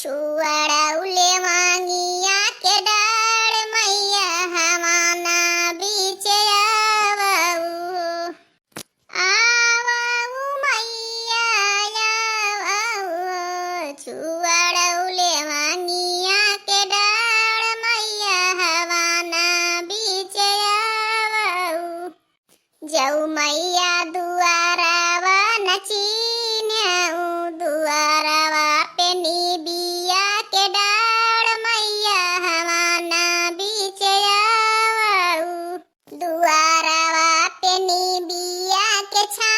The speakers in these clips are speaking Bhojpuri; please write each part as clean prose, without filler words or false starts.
छुआड़ाउले मांगिया के डाड़ मैया हमाना बीचे आवऊ आवऊ मैया आवऊ छुआड़ाउले मांगिया के डाड़ मैया हमाना बीचे आवऊ जाऊ मैया दुआरावा नचीन्याऊ दुआरावा पे बिया के डाड़ मैया हमाना बीचे आवऊ दुआरावा पे बिया के छा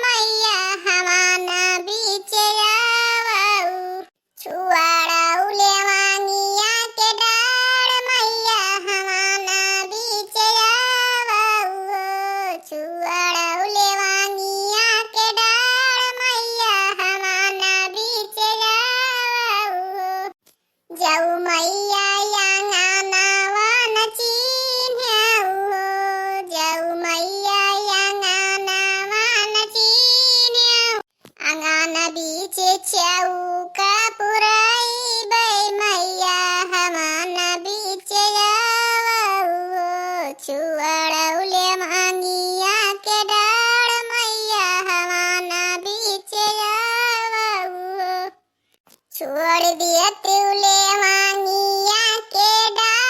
मैया हमाना बीचे आवऊ छुआड़ाउले मांगिया के डाड़ मैया हमाना बीचे आवऊ छुआड़ाउले मांगिया के डाड़ मैया हमाना बीचे आवऊ जाऊ मैया यांगनावा नचीन्याऊ जाऊ मैया यांगनावा नचीन्याऊ अंगना बीचे चौका पुराई बै मैया हमाना बीचे आवऊ छुआड़ाउले मांगिया के डाड़ मैया हमाना बीचे आवऊ छोड़ दिया तिउले मांगिया के डाड़